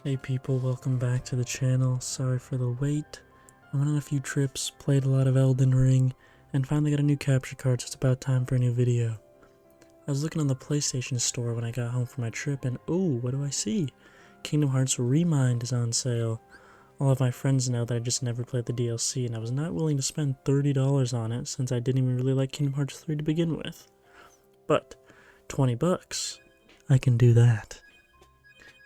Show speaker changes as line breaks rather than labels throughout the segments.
Hey people, welcome back to the channel. Sorry for the wait. I went on a few trips, played a lot of Elden Ring, and finally got a new capture card, so it's about time for a new video. I was looking on the PlayStation store when I got home from my trip, and ooh, what do I see? Kingdom Hearts Remind is on sale. All of my friends know that I just never played the DLC, and I was not willing to spend $30 on it since I didn't even really like Kingdom Hearts 3 to begin with. But, 20 bucks, I can do that.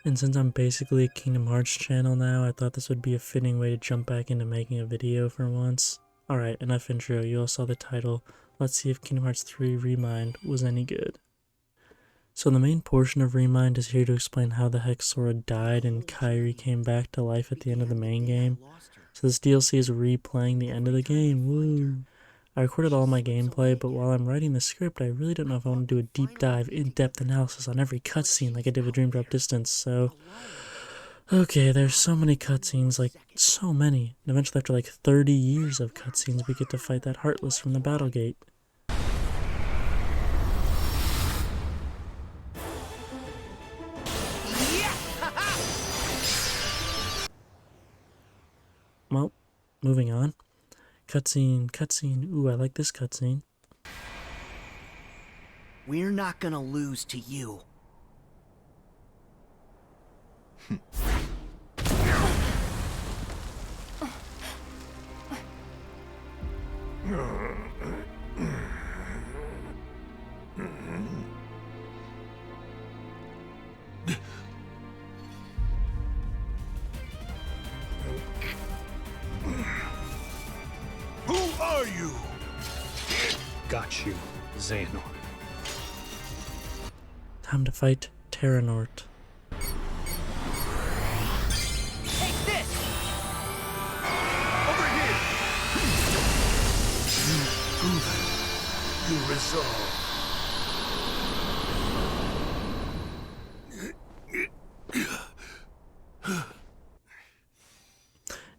And since I'm basically a Kingdom Hearts channel now, I thought this would be a fitting way to jump back into making a video for once. Alright, enough intro, you all saw the title. Let's see if Kingdom Hearts 3 Remind was any good. So the main portion of Remind is here to explain how the heck Sora died and Kairi came back to life at the end of the main game. So this DLC is replaying the end of the game, woo! I recorded all my gameplay, but while I'm writing the script, I really don't know if I want to do a deep dive, in-depth analysis on every cutscene like I did with Dream Drop Distance, so... Okay, there's so many cutscenes, like, so many. And eventually after like 30 years of cutscenes, we get to fight that Heartless from the Battle Gate. Well, moving on. Cutscene, ooh, I like this cutscene.
We're not gonna lose to you.
Who are you? Got you, Xehanort.
Time to fight Terranort.
Take this!
Over here! You resolve.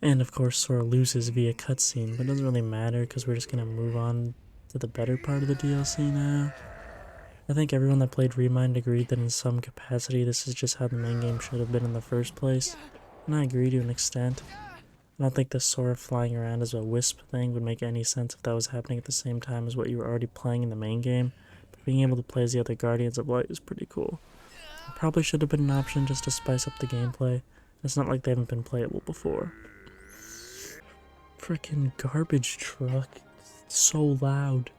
And of course Sora loses via cutscene, but it doesn't really matter because we're just gonna move on to the better part of the DLC now. I think everyone that played Remind agreed that in some capacity this is just how the main game should have been in the first place, and I agree to an extent. I don't think the Sora flying around as a wisp thing would make any sense if that was happening at the same time as what you were already playing in the main game, but being able to play as the other Guardians of Light is pretty cool. It probably should have been an option just to spice up the gameplay. It's not like they haven't been playable before. Frickin' garbage truck. It's so loud.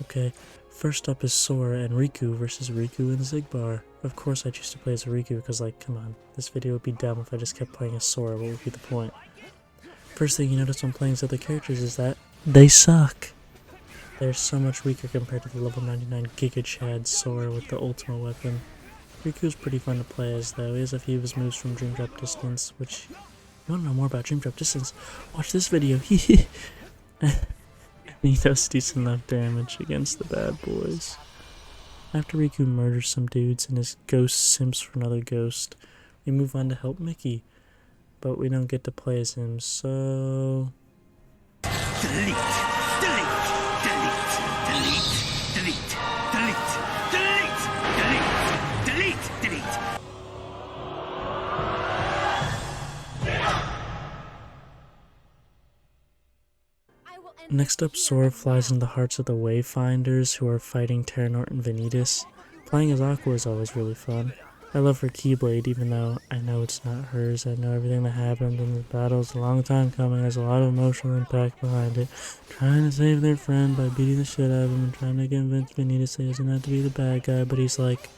Okay, first up is Sora and Riku versus Riku and Xigbar. Of course I choose to play as Riku because, like, come on, this video would be dumb if I just kept playing as Sora. What would be the point? First thing you notice when playing as other characters is that they suck. They're so much weaker compared to the level 99 Giga Chad Sora with the ultimate weapon. Riku's pretty fun to play as though. He has a few of his moves from Dream Drop Distance, which... You want to know more about Dream Drop Distance? Watch this video. He does decent enough damage against the bad boys. After Riku murders some dudes and his ghost simps for another ghost, we move on to help Mickey. But we don't get to play as him, so...
Delete! Delete! Delete! Delete! Delete! Delete! Delete! Delete! Delete! Delete!
Next up, Sora flies into the hearts of the Wayfinders, who are fighting Terranort and Vanitas. Playing as Aqua is always really fun. I love her Keyblade, even though I know it's not hers. I know everything that happened in the battle is a long time coming. There's a lot of emotional impact behind it. Trying to save their friend by beating the shit out of him and trying to convince Vanitas he doesn't have to be the bad guy, but he's like...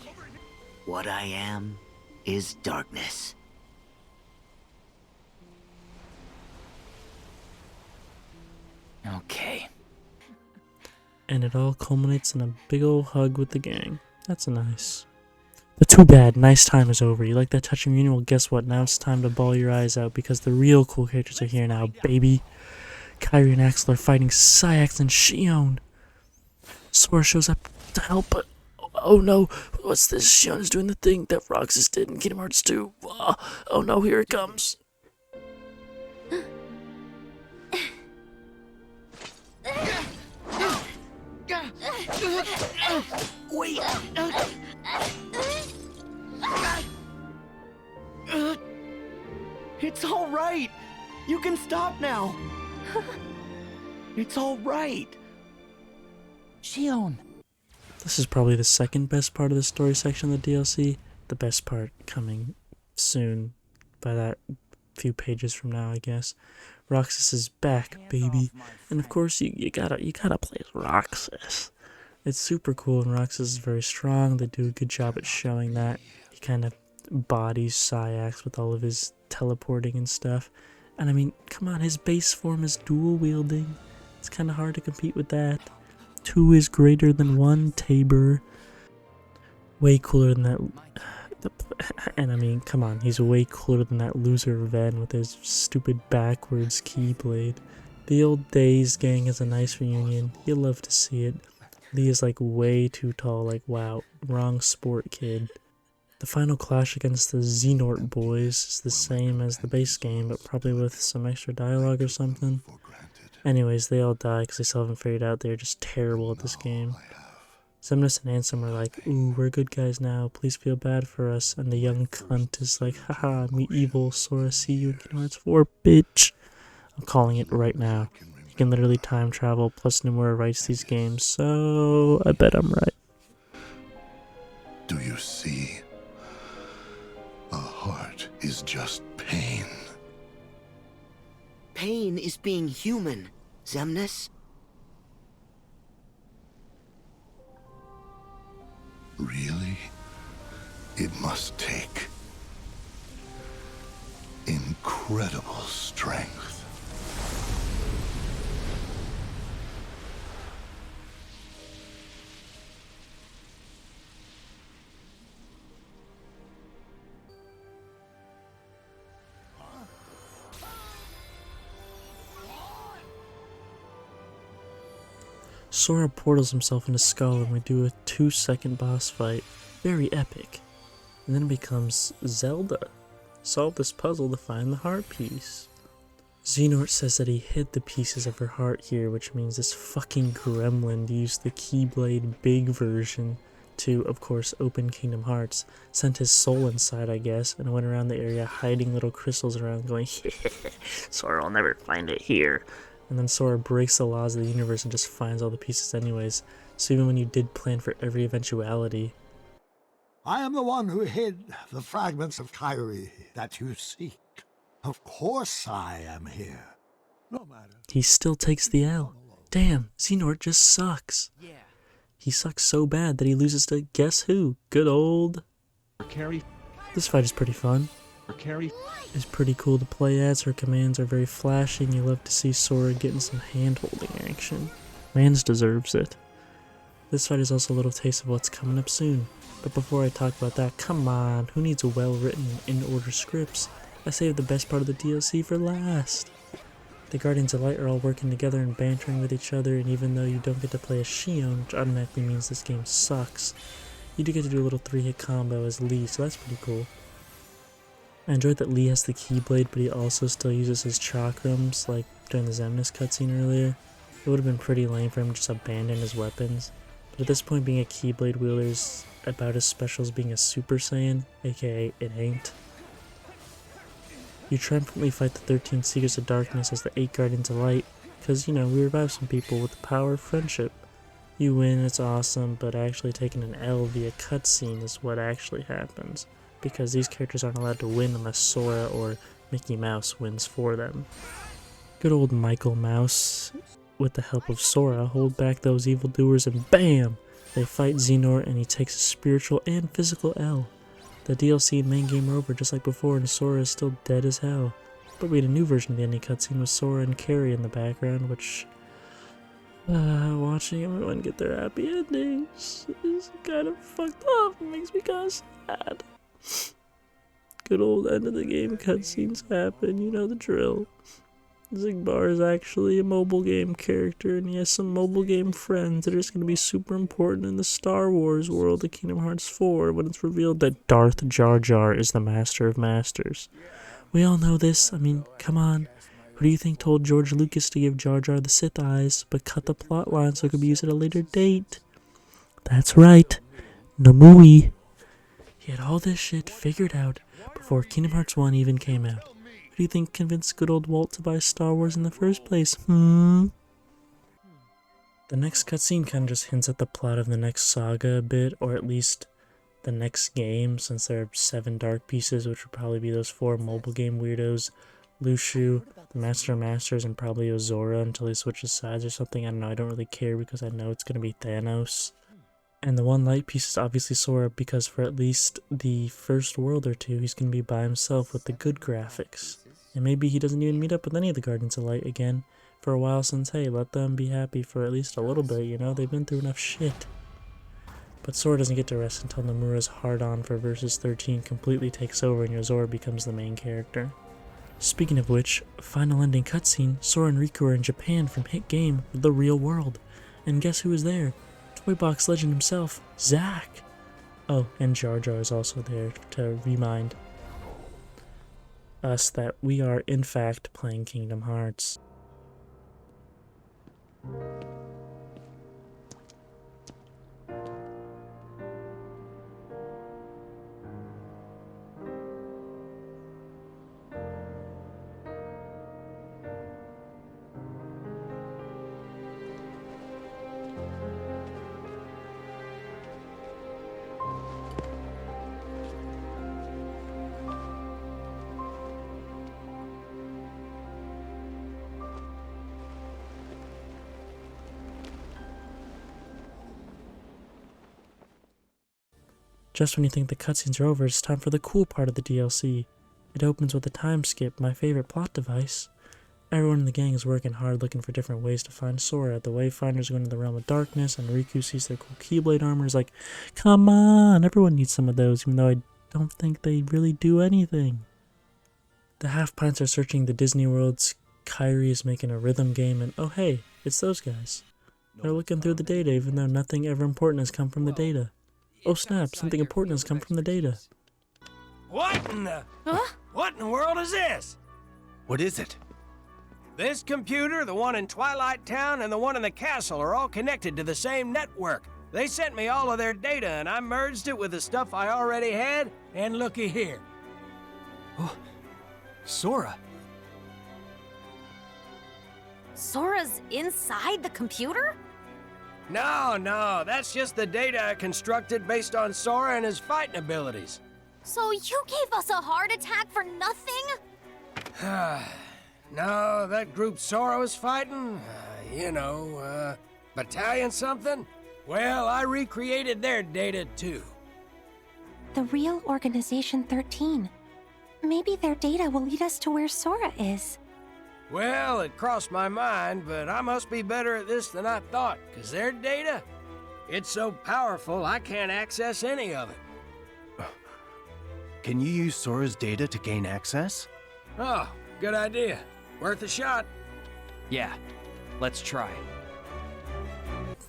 What I am is darkness. Okay.
And it all culminates in a big ol' hug with the gang. That's nice. But too bad, nice time is over. You like that touching reunion? Well, guess what? Now it's time to bawl your eyes out because the real cool characters are here now, baby. Kairi and Axel are fighting Sayax and Xion. Sora shows up to help, but oh no, what's this? Xion is doing the thing that Roxas did in Kingdom Hearts 2. Oh no, here it comes.
Wait! It's all right. You can stop now. It's all right.
Shion.
This is probably the second best part of the story section of the DLC. The best part coming soon, by that few pages from now, I guess. Roxas is back, baby, and of course you gotta play as Roxas. It's super cool, and Roxas is very strong. They do a good job at showing that. He kind of bodies Syax with all of his teleporting and stuff. And I mean, come on, his base form is dual wielding. It's kind of hard to compete with that. 2 is greater than 1, Tabor. Way cooler than that. And I mean, come on, he's way cooler than that loser Ven with his stupid backwards keyblade. The old Days gang is a nice reunion. You'll love to see it. Lee is like way too tall, like wow, wrong sport, kid. The final clash against the Xenort boys is the same as the base game, but probably with some extra dialogue or something. Anyways, they all die because they still haven't figured out they're just terrible at this game. Xemnas and Ansem are like, ooh, we're good guys now, please feel bad for us, and the young cunt is like, haha, me evil, Sora, see you in Kingdom Hearts 4, bitch. I'm calling it right now. You can literally time travel, plus Nomura writes these games, so I bet I'm right.
Do you see? A heart is just pain.
Pain is being human, Xemnas.
Really? It must take incredible strength.
Sora portals himself into Skull and we do a 2-second boss fight. Very epic. And then it becomes Zelda. Solve this puzzle to find the heart piece. Xenort says that he hid the pieces of her heart here, which means this fucking gremlin used the Keyblade big version to, of course, open Kingdom Hearts. Sent his soul inside, I guess, and went around the area hiding little crystals around going, Sora will never find it here. And then Sora breaks the laws of the universe and just finds all the pieces anyways. So even when you did plan for every eventuality.
I am the one who hid the fragments of Kyrie that you seek. Of course I am here. No matter.
He still takes the L. Damn, Xenort just sucks. He sucks so bad that he loses to guess who? Good old... This fight is pretty fun. It's pretty cool to play as. Her commands are very flashy and you love to see Sora getting some hand-holding action. Mans deserves it. This fight is also a little taste of what's coming up soon. But before I talk about that, come on, who needs a well-written, in-order scripts? I saved the best part of the DLC for last. The Guardians of Light are all working together and bantering with each other, and even though you don't get to play as Shion, which automatically means this game sucks, you do get to do a little 3-hit combo as Lee, so that's pretty cool. I enjoyed that Lee has the Keyblade, but he also still uses his chakrams, like during the Xemnas cutscene earlier. It would have been pretty lame for him to just abandon his weapons. But at this point, being a Keyblade wielder is about as special as being a Super Saiyan, aka it ain't. You triumphantly fight the 13 Seekers of Darkness as the 8 Guardians of Light, because, you know, we revive some people with the power of friendship. You win, it's awesome, but actually taking an L via cutscene is what actually happens, because these characters aren't allowed to win unless Sora or Mickey Mouse wins for them. Good old Michael Mouse, with the help of Sora, hold back those evildoers and BAM! They fight Xenort and he takes a spiritual and physical L. The DLC and main game are over just like before and Sora is still dead as hell. But we had a new version of the ending cutscene with Sora and Carrie in the background, which... watching everyone get their happy endings is kind of fucked up. It makes me kind of sad. Good old end of the game cutscenes happen, you know the drill. Zigbar is actually a mobile game character, and he has some mobile game friends that are just going to be super important in the Star Wars world of Kingdom Hearts 4 when it's revealed that Darth Jar Jar is the Master of Masters. We all know this, I mean, come on. Who do you think told George Lucas to give Jar Jar the Sith eyes, but cut the plot line so it could be used at a later date? That's right, Nomura. He had all this shit figured out before Kingdom Hearts 1 even came out. Who do you think convinced good old Walt to buy Star Wars in the first place? The next cutscene kind of just hints at the plot of the next saga a bit, or at least the next game, since there are 7 dark pieces, which would probably be those 4 mobile game weirdos, Lushu, the Master of Masters, and probably Ozora until he switches sides or something. I don't know, I don't really care because I know it's going to be Thanos. And the one light piece is obviously Sora, because for at least the first world or two, he's going to be by himself with the good graphics. And maybe he doesn't even meet up with any of the Guardians of Light again for a while, since, hey, let them be happy for at least a little bit, you know? They've been through enough shit. But Sora doesn't get to rest until Nomura's hard-on for Versus 13 completely takes over and Yozora becomes the main character. Speaking of which, final ending cutscene, Sora and Riku are in Japan from hit game The Real World. And guess who is there? Toy Box legend himself, Zack! Oh, and Jar Jar is also there to remind us that we are in fact playing Kingdom Hearts. Just when you think the cutscenes are over, it's time for the cool part of the DLC. It opens with a time skip, my favorite plot device. Everyone in the gang is working hard looking for different ways to find Sora. The Wayfinders go into the realm of darkness, and Riku sees their cool Keyblade armor. Is like, come on, everyone needs some of those, even though I don't think they really do anything. The Half-Pints are searching the Disney worlds, Kairi is making a rhythm game, and oh hey, it's those guys. They're looking through the data, even though nothing ever important has come from the data. Oh snap, something important has come from the data.
What in the... Huh? What in the world is this?
What is it?
This computer, the one in Twilight Town, and the one in the castle are all connected to the same network. They sent me all of their data, and I merged it with the stuff I already had, and looky here.
Oh, Sora.
Sora's inside the computer?
No, that's just the data I constructed based on Sora and his fighting abilities.
So you gave us a heart attack for nothing?
No, that group Sora was fighting, battalion something? Well, I recreated their data too.
The real Organization 13. Maybe their data will lead us to where Sora is.
Well, it crossed my mind, but I must be better at this than I thought, because their data, it's so powerful I can't access any of it.
Can you use Sora's data to gain access?
Oh, good idea. Worth a shot.
Yeah, let's try.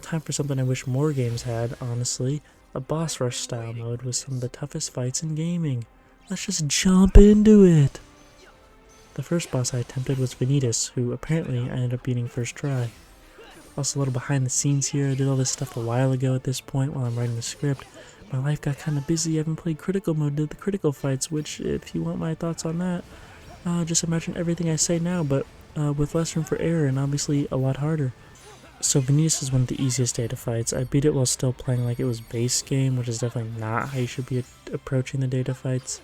Time for something I wish more games had, honestly. A boss rush style mode with some of the toughest fights in gaming. Let's just jump into it! The first boss I attempted was Vanitas, who apparently I ended up beating first try. Also a little behind the scenes here, I did all this stuff a while ago at this point while I'm writing the script. My life got kinda busy, I haven't played critical mode, did the critical fights, which if you want my thoughts on that, just imagine everything I say now, but with less room for error and obviously a lot harder. So Vanitas is one of the easiest data fights. I beat it while still playing like it was base game, which is definitely not how you should be approaching the data fights.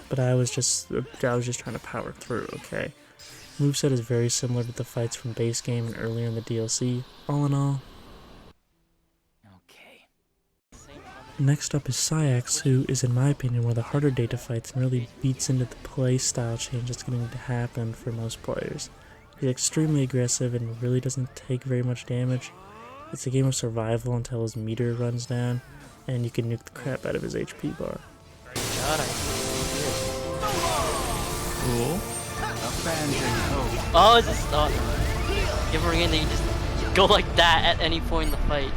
But I was just trying to power through, okay? Moveset is very similar to the fights from base game and earlier in the DLC. All in all.
Okay.
Next up is Sayax, who is in my opinion one of the harder data fights and really beats into the play style change that's going to happen for most players. He's extremely aggressive and really doesn't take very much damage. It's a game of survival until his meter runs down, and you can nuke the crap out of his HP bar.
God,
Cool.
oh, is this you ever in there, you just go like that at any point in the fight.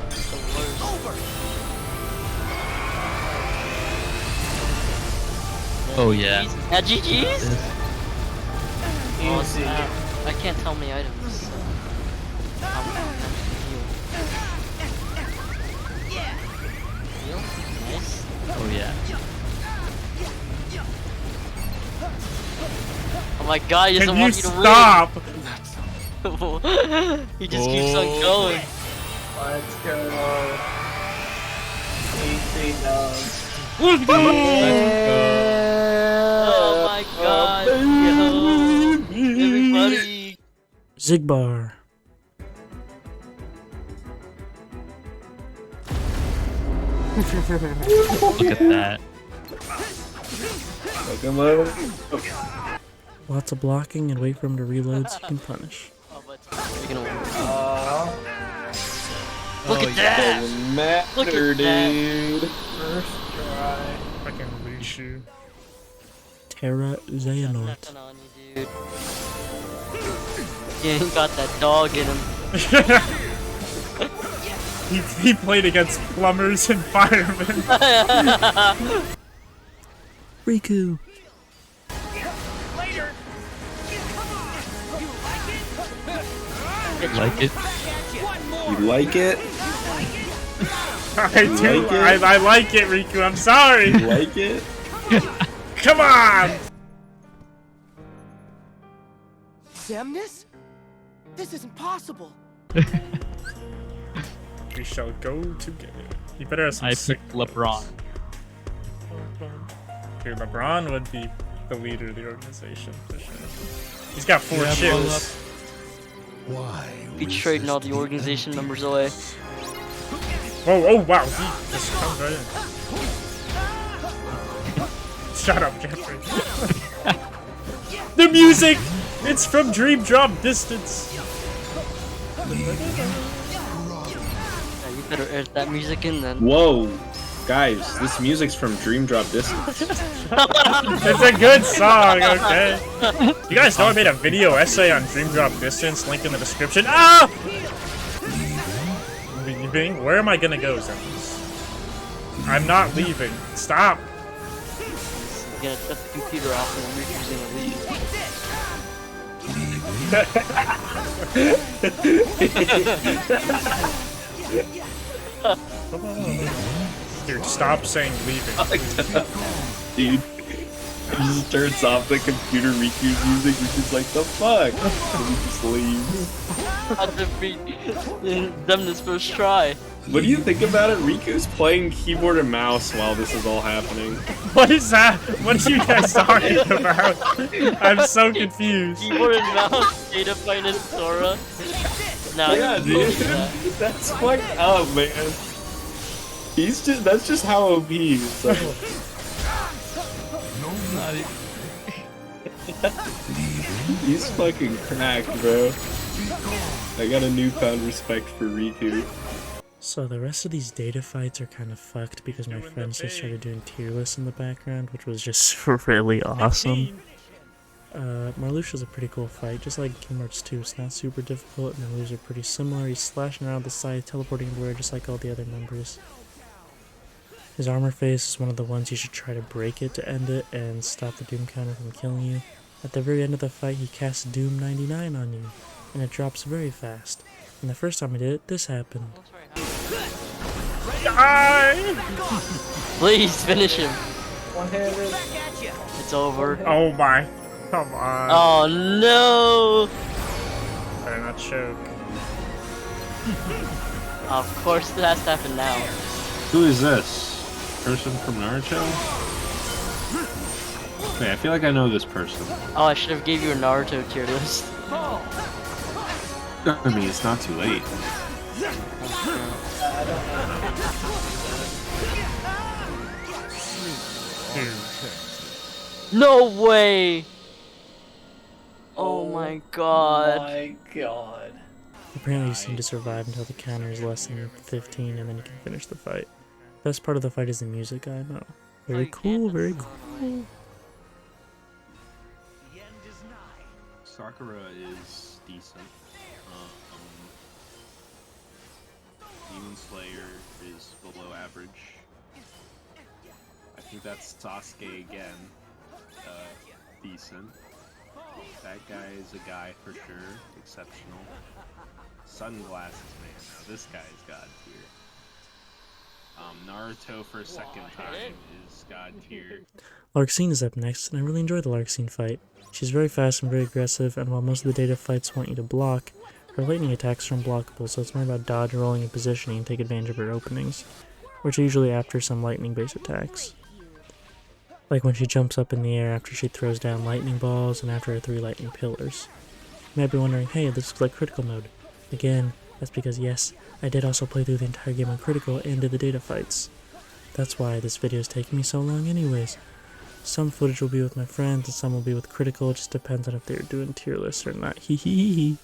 It's the worst.
Oh yeah.
Yeah, GG's? Oh, snap. I can't tell me items. Heal? Nice.
Oh yeah.
Oh my god, he doesn't
Can you
want you to
stop?
win. He just keeps on going.
Let's go. Easy dogs.
Let's go.
Oh my god. Yo. Everybody.
Zigbar.
Look at that.
Lots of blocking and wait for him to reload so you can punish.
Look at that! Look at
dude.
that!
First try.
Fucking Rishu. Terra Xehanort.
Nothing on you, dude. He ain't got that dog in him.
he played against plumbers and firemen. Riku.
Like it?
You like it?
I do.
Like it?
I like it, Riku. I'm sorry.
You like it?
Come on.
Xemnas? This isn't possible.
We shall go together. You better have some
I
sick
picked LeBron.
Dude, LeBron would be the leader of the organization for sure. He's got 4 ships.
Why?
He's trading all the organization members away.
Whoa, oh wow, he just comes right in. Shut up, Jeffrey. The music! It's from Dream Drop Distance.
Yeah, you better edit that music in then.
Whoa. Guys, this music's from Dream Drop Distance.
It's a good song, okay? You guys know I made a video essay on Dream Drop Distance, link in the description. Ah! Leaving? Where am I gonna go, Zephys? I'm not leaving. Stop!
We're gonna shut the computer off and then Riku's gonna leave.
Dude, stop saying leaving.
Dude. He just turns off the computer Riku's music, which is like, the fuck? And he just leaves.
I'll defeat Xemnas first try.
What do you think about it? Riku's playing keyboard and mouse while this is all happening.
What is that? What are you guys talking about? I'm so confused.
Keyboard and mouse, data minus Sora. Nah,
Yeah, dude. That's fucked up, man. That's just how OP he is. So. He's fucking cracked, bro. I got a newfound respect for Riku.
So the rest of these data fights are kind of fucked because my friends just started doing tier lists in the background, which was just really awesome. Marluxia's a pretty cool fight, just like Kingdom Hearts 2. It's not super difficult, and the moves are pretty similar. He's slashing around the side, teleporting everywhere just like all the other members. His armor phase is one of the ones you should try to break it to end it and stop the Doom counter from killing you. At the very end of the fight, he casts Doom 99 on you, and it drops very fast. And the first time I did it, this happened. Die!
Please finish him.
One-handed.
It's over.
Oh my. Come on.
Oh no!
Better not choke.
Of course it has to happen now.
Who is this? Person from Naruto? Wait, I feel like I know this person.
Oh, I should have gave you a Naruto tier list.
I mean, it's not too late.
No way! Oh my god.
Oh my god.
Apparently you seem to survive until the counter is less than 15 and then you can finish the fight. Best part of the fight is the music, I know. Very cool, very cool.
Sakura is decent. Demon Slayer is below average. I think that's Sasuke again. Decent. That guy is a guy for sure. Exceptional. Sunglasses man. Now this guy's god tier.
Naruto for a second time is god tier.
Larxene is up next, and I really enjoy the Larxene fight. She's very fast and very aggressive, and while most of the data fights want you to block, her lightning attacks are unblockable, so it's more about dodge, rolling, and positioning and take advantage of her openings, which are usually after some lightning-based attacks. Like when she jumps up in the air after she throws down lightning balls and after her 3 lightning pillars. You might be wondering, hey, this looks like critical mode. Again, that's because yes, I did also play through the entire game on critical and did the data fights. That's why this video is taking me so long anyways. Some footage will be with my friends and some will be with critical, it just depends on if they're doing tier lists or not. Hee hee hee hee.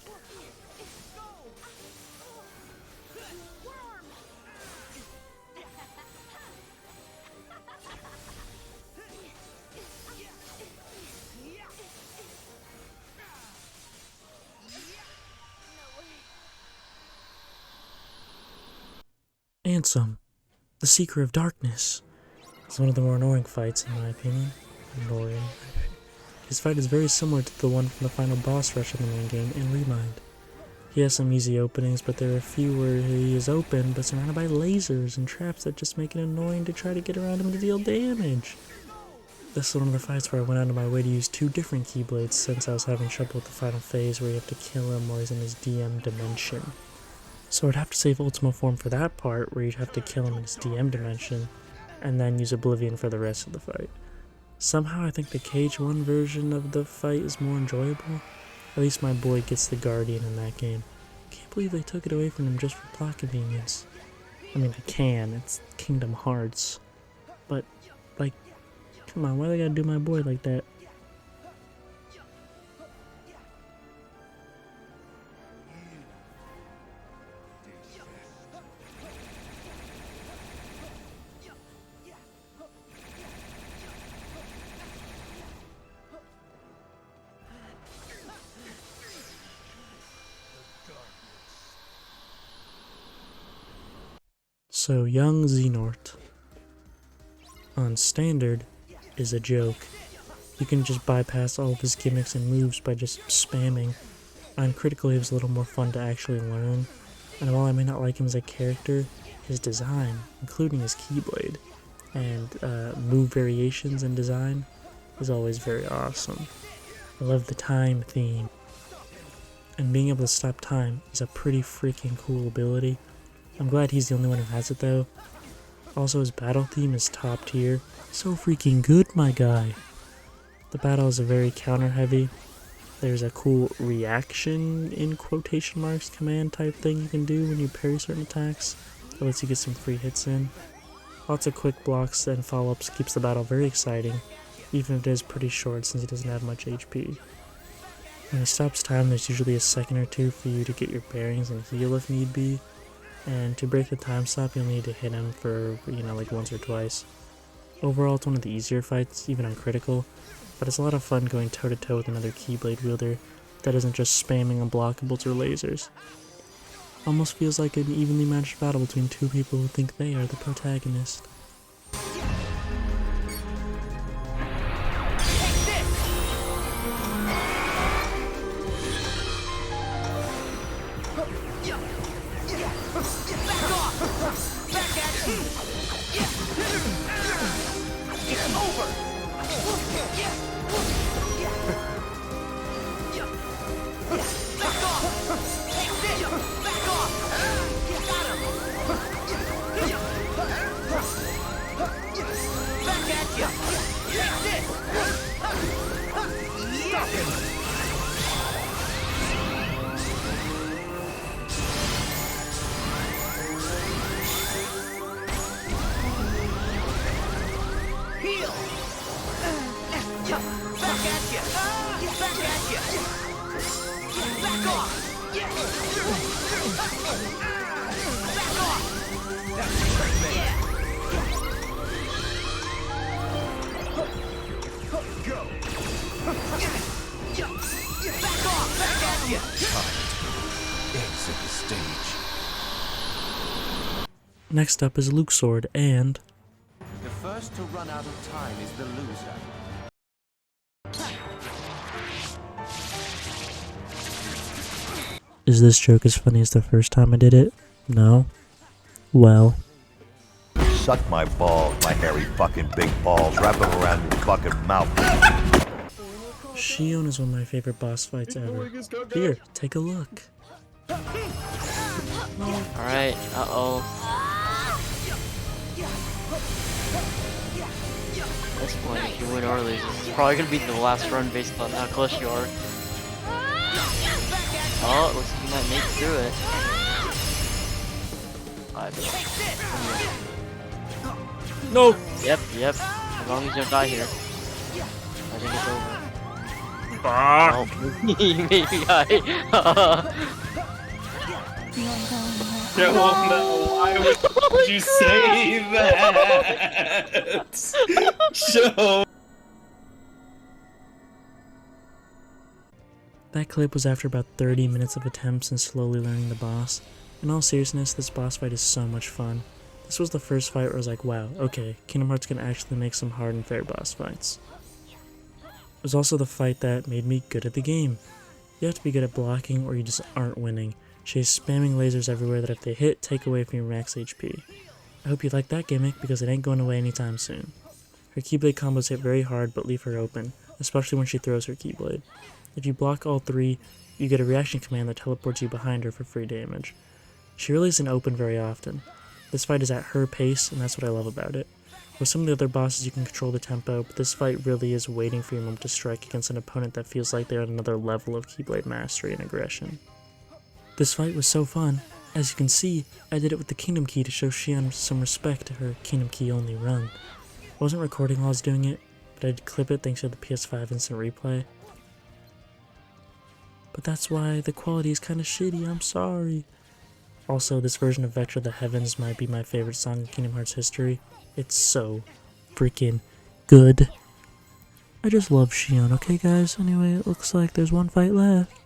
Ansem, the Seeker of Darkness. It's one of the more annoying fights in my opinion. Annoying. His fight is very similar to the one from the final boss rush in the main game and Remind. He has some easy openings, but there are a few where he is open but surrounded by lasers and traps that just make it annoying to try to get around him to deal damage. This is one of the fights where I went out of my way to use 2 different Keyblades since I was having trouble with the final phase where you have to kill him while he's in his DM dimension. So I'd have to save Ultima Form for that part where you'd have to kill him in his DM dimension, and then use Oblivion for the rest of the fight. Somehow I think the Cage 1 version of the fight is more enjoyable. At least my boy gets the Guardian in that game. Can't believe they took it away from him just for plot convenience. I mean, I can, it's Kingdom Hearts. But, like, come on, why they gotta do my boy like that? So, young Xenort on standard is a joke. You can just bypass all of his gimmicks and moves by just spamming. On critical he was a little more fun to actually learn, and while I may not like him as a character, his design, including his Keyblade, and move variations in design, is always very awesome. I love the time theme, and being able to stop time is a pretty freaking cool ability. I'm glad he's the only one who has it though. Also, his battle theme is top tier. So freaking good, my guy. The battles are very counter heavy. There's a cool reaction in quotation marks command type thing you can do when you parry certain attacks. That lets you get some free hits in. Lots of quick blocks and follow-ups keeps the battle very exciting, even if it is pretty short since he doesn't have much HP. When he stops time, there's usually a second or two for you to get your bearings and heal if need be. And to break the time stop, you'll need to hit him for, like once or twice. Overall, it's one of the easier fights, even on critical, but it's a lot of fun going toe-to-toe with another Keyblade wielder that isn't just spamming unblockables or lasers. Almost feels like an evenly matched battle between 2 people who think they are the protagonist.
Exit the stage.
Next up is Luxord, and
The first to run out of time is the loser.
is this joke as funny as the first time I did it? No? Well.
suck my balls, my hairy fucking big balls. Wrap them around your fucking mouth.
Shion is one of my favorite boss fights ever. Here, take a look.
Alright, uh-oh. At this point, if you win or lose, it's probably gonna be the last run based on how close you are. Oh, it looks like you might make it through it. 5.
No!
Yep. As long as you don't die here. I think it's over. Oh, maybe
No, why would you say that? Show.
That clip was after about 30 minutes of attempts and slowly learning the boss. In all seriousness, this boss fight is so much fun. This was the first fight where I was like, wow, okay, Kingdom Hearts can actually make some hard and fair boss fights. It was also the fight that made me good at the game. You have to be good at blocking or you just aren't winning. She is spamming lasers everywhere that if they hit, take away from your max HP. I hope you like that gimmick because it ain't going away anytime soon. Her Keyblade combos hit very hard but leave her open, especially when she throws her Keyblade. If you block all 3, you get a reaction command that teleports you behind her for free damage. She really isn't open very often. This fight is at her pace, and that's what I love about it. With some of the other bosses you can control the tempo, but this fight really is waiting for your moment to strike against an opponent that feels like they're at another level of Keyblade mastery and aggression. This fight was so fun. As you can see, I did it with the Kingdom Key to show Shion some respect to her Kingdom Key only run. I wasn't recording while I was doing it, but I did clip it thanks to the PS5 instant replay. But that's why the quality is kinda shitty, I'm sorry. Also, this version of Vector the Heavens might be my favorite song in Kingdom Hearts history. It's so freaking good. I just love Shion, okay guys? Anyway, it looks like there's one fight left.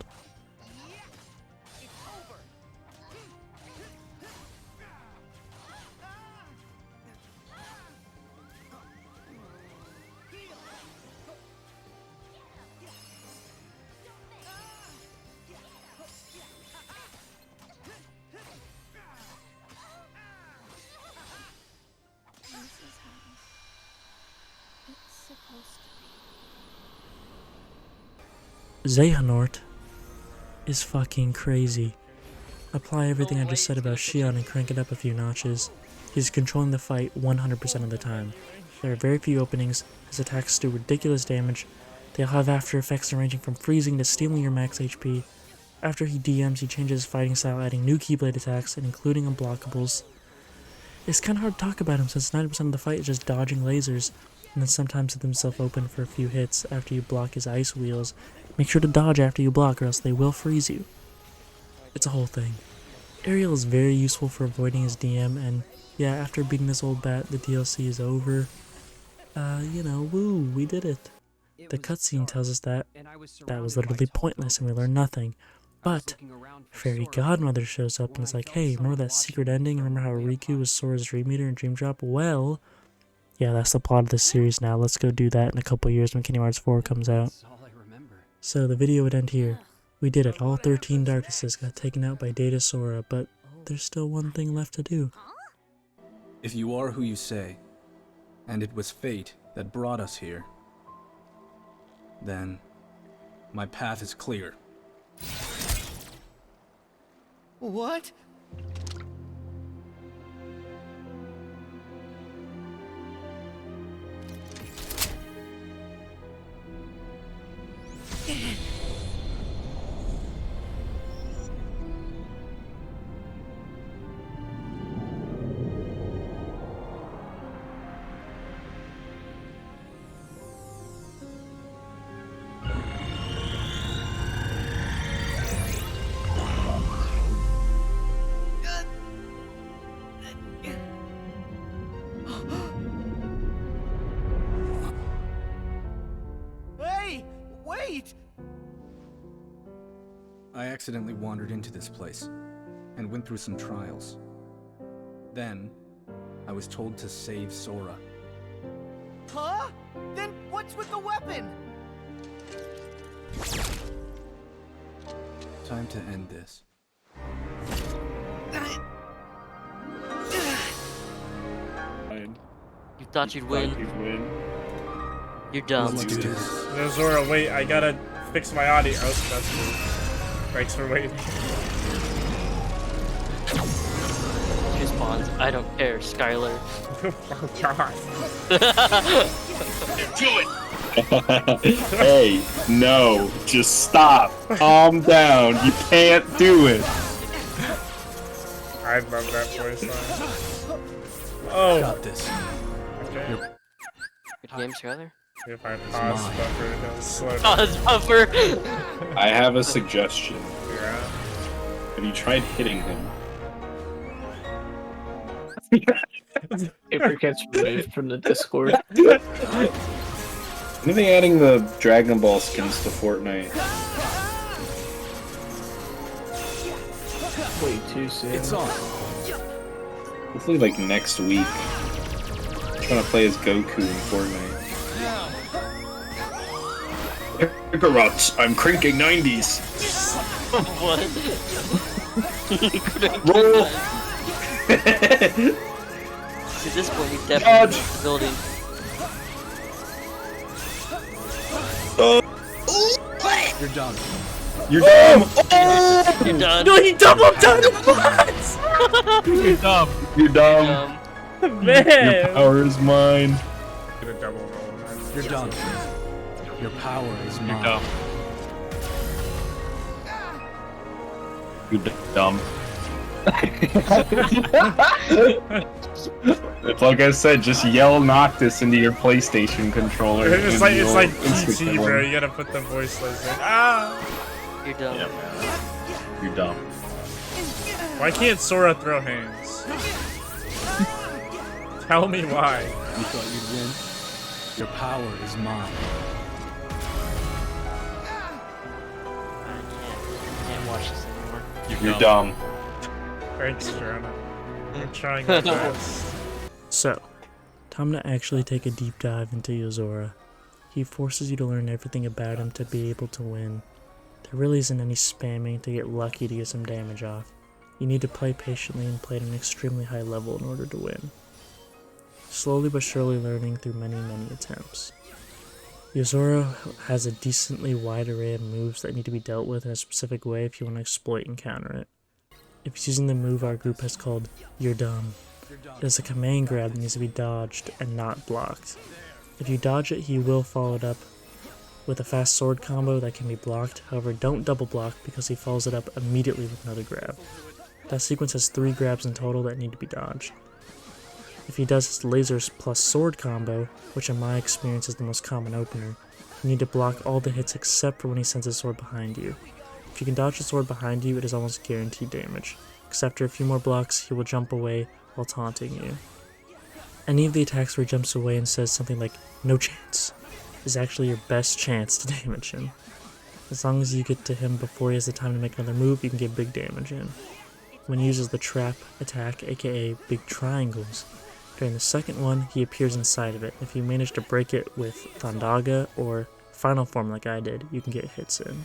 Xehanort is fucking crazy. Apply everything I just said about Shion and crank it up a few notches. He's controlling the fight 100% of the time. There are very few openings, his attacks do ridiculous damage, they all have after effects ranging from freezing to stealing your max HP. After he DMs, he changes his fighting style, adding new Keyblade attacks and including unblockables. It's kinda hard to talk about him since 90% of the fight is just dodging lasers, and then sometimes with himself open for a few hits after you block his ice wheels. Make sure to dodge after you block or else they will freeze you. It's a whole thing. Ariel is very useful for avoiding his DM, and yeah, after beating this old bat, the DLC is over. You know, woo, we did it. The cutscene tells us that was literally pointless and we learned nothing. But Fairy Godmother shows up and is like, hey, remember that secret ending? Remember how Riku was Sora's Dream Eater in Dream Drop? Well, yeah, that's the plot of this series now. Let's go do that in a couple years when Kingdom Hearts 4 comes out. So the video would end here. We did it. All 13 Darknesses got taken out by Data Sora, but there's still one thing left to do.
If you are who you say, and it was fate that brought us here, then my path is clear.
What? Hey! Wait!
I accidentally wandered into this place, and went through some trials. Then, I was told to save Sora.
Huh? Then what's with the weapon?
Time to end this.
Thought you'd win. You're dumb.
Let's do this.
No, Zora, wait, I gotta fix my audio. Oh, that's cool. Thanks for waiting.
She responds, I don't care, Skylar.
Oh, God.
Hey, no, just stop. Calm down. You can't do it.
I love that voice line. Oh.
Got this.
Okay.
Good game, Skylar.
If I pause buffer, it'll slow down.
Pause buffer!
I have a suggestion.
Yeah.
Have you tried hitting him?
Paper gets removed from the Discord.
When are they adding the Dragon Ball skins to Fortnite?
Way too soon.
It's on.
Hopefully, like next week. I'm trying to play as Goku in Fortnite. Kakarot, I'm cranking 90s.
What?
Roll.
At this point, you definitely need building.
You're done.
You're dumb.
You're done.
No, he double done it once!
You're dumb. You're dumb.
Man!
Your power is mine.
Gonna double roll.
You're done. Your power is mine.
You're dumb. It's like I said, just yell Noctis into your PlayStation controller.
It's like PT, bro. You gotta put the voice laser. Ah!
You're dumb.
Yep. You're dumb.
Why can't Sora throw hands? Tell me why.
You thought you'd win? Your power is mine.
I can't watch this anymore.
You're dumb.
Thanks, Jonah. I'm trying my best. So, time to actually take a deep dive into Yozora. He forces you to learn everything about him to be able to win. There really isn't any spamming to get lucky to get some damage off. You need to play patiently and play at an extremely high level in order to win. Slowly but surely learning through many attempts. Yozora has a decently wide array of moves that need to be dealt with in a specific way if you want to exploit and counter it. If he's using the move our group has called You're Dumb, it is a command grab that needs to be dodged and not blocked. If you dodge it, he will follow it up with a fast sword combo that can be blocked. However, don't double block because he follows it up immediately with another grab. That sequence has 3 grabs in total that need to be dodged. If he does his lasers plus sword combo, which in my experience is the most common opener, you need to block all the hits except for when he sends his sword behind you. If you can dodge the sword behind you, it is almost guaranteed damage, because after a few more blocks, he will jump away while taunting you. Any of the attacks where he jumps away and says something like, "No chance," is actually your best chance to damage him. As long as you get to him before he has the time to make another move, you can get big damage in. When he uses the trap attack, aka big triangles, during the second one, he appears inside of it. If you manage to break it with Thondaga or Final Form like I did, you can get hits in.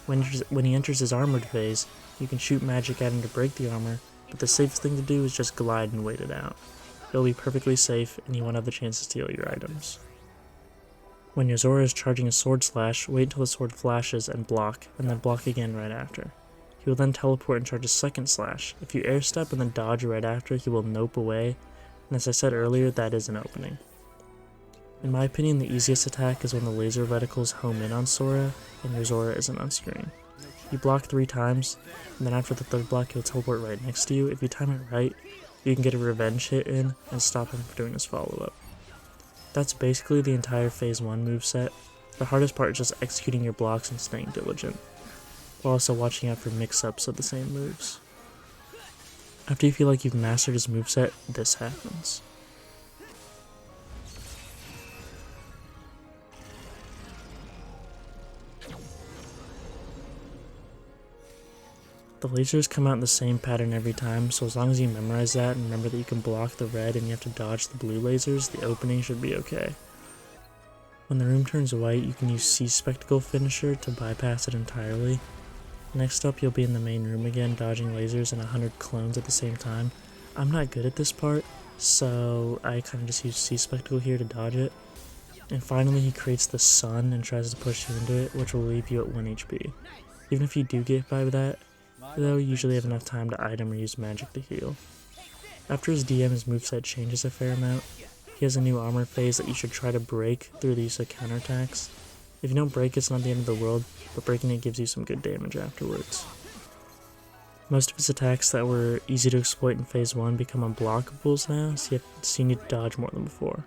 When he enters his armored phase, you can shoot magic at him to break the armor, but the safest thing to do is just glide and wait it out. It'll be perfectly safe, and you won't have the chance to steal your items. When Yozora is charging a sword slash, wait until the sword flashes and block, and then block again right after. He will then teleport and charge a second slash. If you air step and then dodge right after, he will nope away, and as I said earlier, that is an opening. In my opinion, the easiest attack is when the laser reticles home in on Sora, and Yozora isn't on screen. You block 3 times, and then after the 3rd block he'll teleport right next to you. If you time it right, you can get a revenge hit in and stop him from doing his follow-up. That's basically the entire Phase 1 moveset. The hardest part is just executing your blocks and staying diligent, while also watching out for mix-ups of the same moves. After you feel like you've mastered his moveset, this happens. The lasers come out in the same pattern every time, so as long as you memorize that and remember that you can block the red and you have to dodge the blue lasers, the opening should be okay. When the room turns white, you can use Sea Spectacle Finisher to bypass it entirely. Next up, you'll be in the main room again, dodging lasers and 100 clones at the same time. I'm not good at this part, so I kind of just used Sea Spectacle here to dodge it. And finally he creates the sun and tries to push you into it, which will leave you at 1 HP. Even if you do get by with that, though, you usually have enough time to item or use magic to heal. After his DM, his moveset changes a fair amount. He has a new armor phase that you should try to break through the use of counterattacks. If you don't break, it's not the end of the world, but breaking it gives you some good damage afterwards. Most of his attacks that were easy to exploit in Phase 1 become unblockables now, so you need to dodge more than before.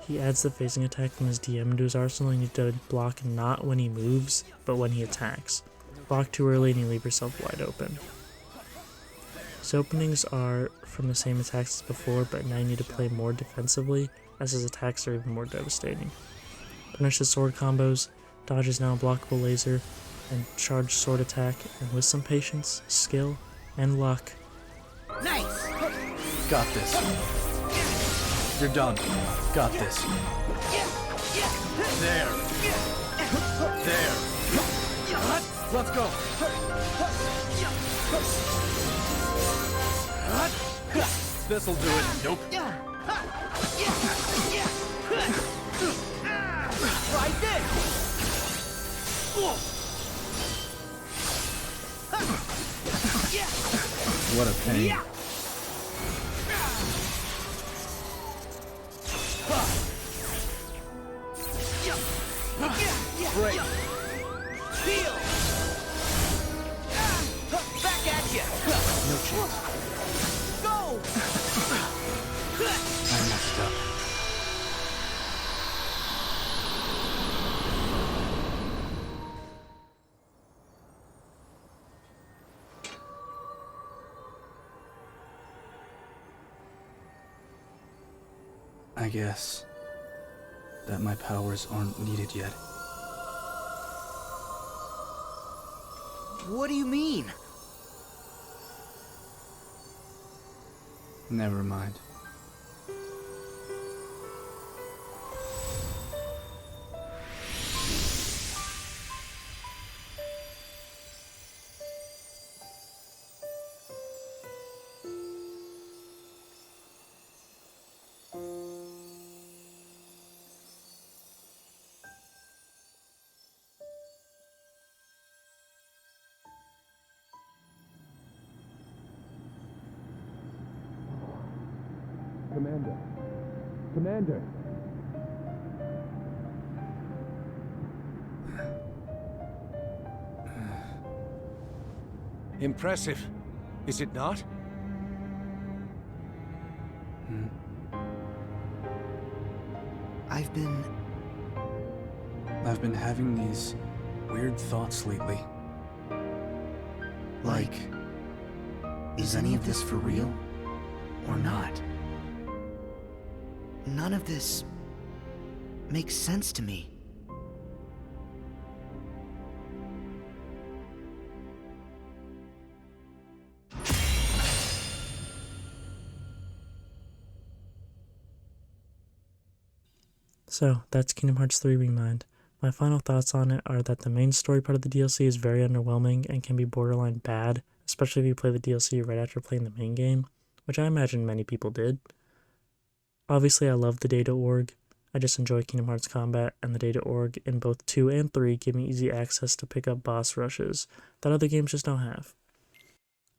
He adds the phasing attack from his DM into his arsenal, and you need to block not when he moves, but when he attacks. Block too early and you leave yourself wide open. His openings are from the same attacks as before, but now you need to play more defensively, as his attacks are even more devastating. Punish his sword combos, dodge is now a blockable laser, and charge sword attack, and with some patience, skill, and luck.
Nice!
Got this. You're done. Got this. There. There. Let's go. This'll do it. Nope.
Try this!
What a pain.
Great. Heal! Back at you!
No chance.
Go!
I messed up. I guess that my powers aren't needed yet.
What do you mean?
Never mind.
Commander. Commander.
Impressive, is it not?
I've been having these weird thoughts lately.
Like, is any of this for real? Or not? None of this makes sense to me.
So, that's Kingdom Hearts 3 Remind. My final thoughts on it are that the main story part of the DLC is very underwhelming and can be borderline bad, especially if you play the DLC right after playing the main game, which I imagine many people did. Obviously, I love the Data Org. I just enjoy Kingdom Hearts combat, and the Data Org in both 2 and 3 give me easy access to pick up boss rushes that other games just don't have.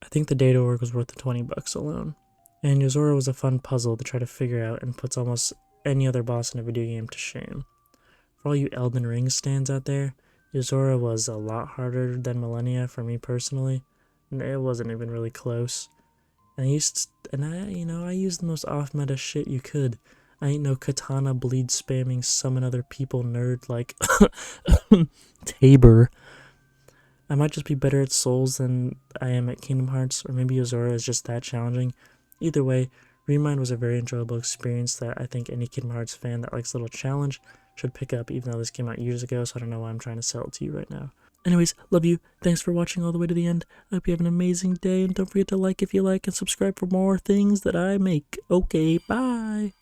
I think the Data Org was worth the $20 alone, and Yozora was a fun puzzle to try to figure out and puts almost any other boss in a video game to shame. For all you Elden Ring stands out there, Yozora was a lot harder than Millennia for me personally. It wasn't even really close. And I used the most off-meta shit you could. I ain't no katana bleed spamming summon other people nerd like Tabor. I might just be better at Souls than I am at Kingdom Hearts, or maybe Yozora is just that challenging. Either way, Remind was a very enjoyable experience that I think any Kingdom Hearts fan that likes a little challenge should pick up, even though this came out years ago, so I don't know why I'm trying to sell it to you right now. Anyways, love you. Thanks for watching all the way to the end. I hope you have an amazing day, and don't forget to like if you like and subscribe for more things that I make. Okay, bye!